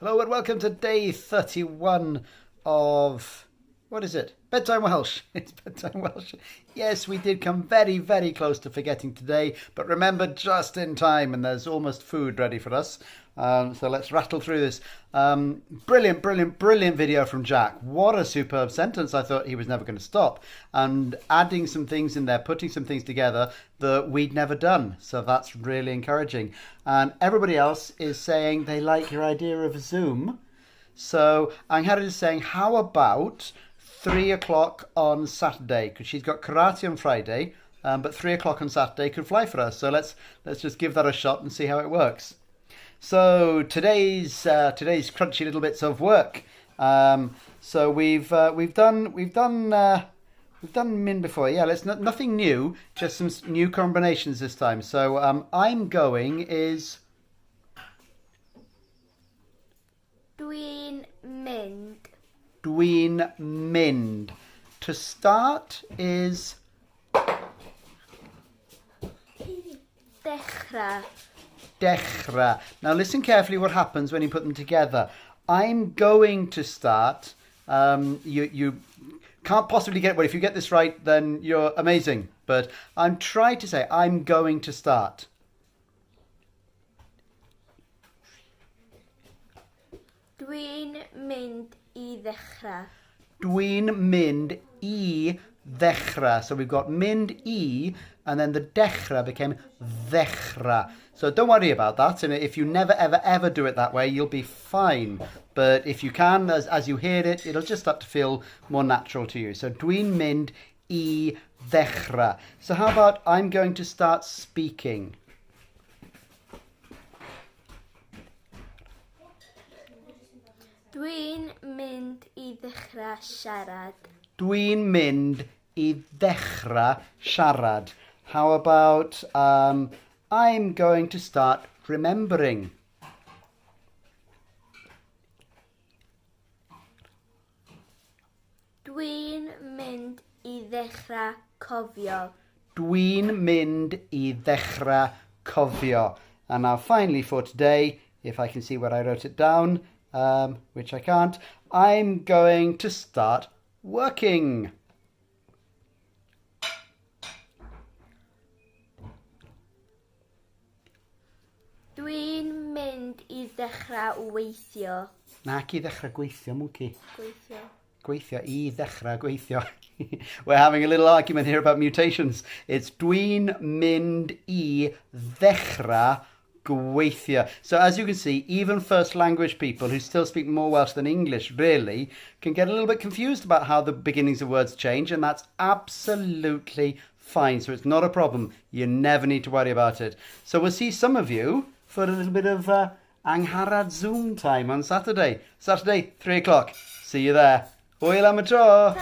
Hello and welcome to day 31 of, what is it? Bedtime Welsh. It's Bedtime Welsh. Yes, we did come very, very close to forgetting today, but remember just in time, and there's almost food ready for us. So let's rattle through this. Brilliant, brilliant, brilliant video from Jack. What a superb sentence. I thought he was never going to stop. And adding some things in there, putting some things together that we'd never done. So that's really encouraging. And everybody else is saying they like your idea of Zoom. So Angharad is saying, how about 3 o'clock on Saturday? Because she's got karate on Friday, but 3 o'clock on Saturday could fly for us. So let's just give that a shot and see how it works. So today's crunchy little bits of work. So we've done mynd before. Yeah, nothing new, just some new combinations this time. So I'm going is Dwi'n mynd. Dwi'n mynd. To start is Dechrau. dechrau. Now listen carefully what happens when you put them together. I'm going to start. You can't possibly get, well, if you get this right, then you're amazing. But I'm trying to say, I'm going to start. Dwi'n mynd I ddechrau. Dwi'n mynd I ddechrau. So we've got mynd I, and then the dechrau became ddechrau. So don't worry about that. And if you never, ever, ever do it that way, you'll be fine. But if you can, as you hear it, it'll just start to feel more natural to you. So dwi'n mynd I ddechrau. So how about I'm going to start speaking? Dwi'n mynd I ddechrau siarad. Dwi'n mynd I ddechrau siarad. How about I'm going to start remembering? Dwi'n mynd I ddechrau cofio. Dwi'n mynd I ddechrau cofio. And now finally for today, if I can see where I wrote it down, which I can't, I'm going to start working. Dwi'n mynd I ddechrau gweithio. Nac I ddechrau gweithio, mwci. Gweithio. Gweithio, I ddechrau gweithio. We're having a little argument here about mutations. It's dwi'n mynd I ddechrau gweithio. So as you can see, even first language people who still speak more Welsh than English, really, can get a little bit confused about how the beginnings of words change, and that's absolutely fine. So it's not a problem. You never need to worry about it. So we'll see some of you for a little bit of Angharad Zoom time on Saturday. Saturday, 3 o'clock. See you there. Hwyl am y tro.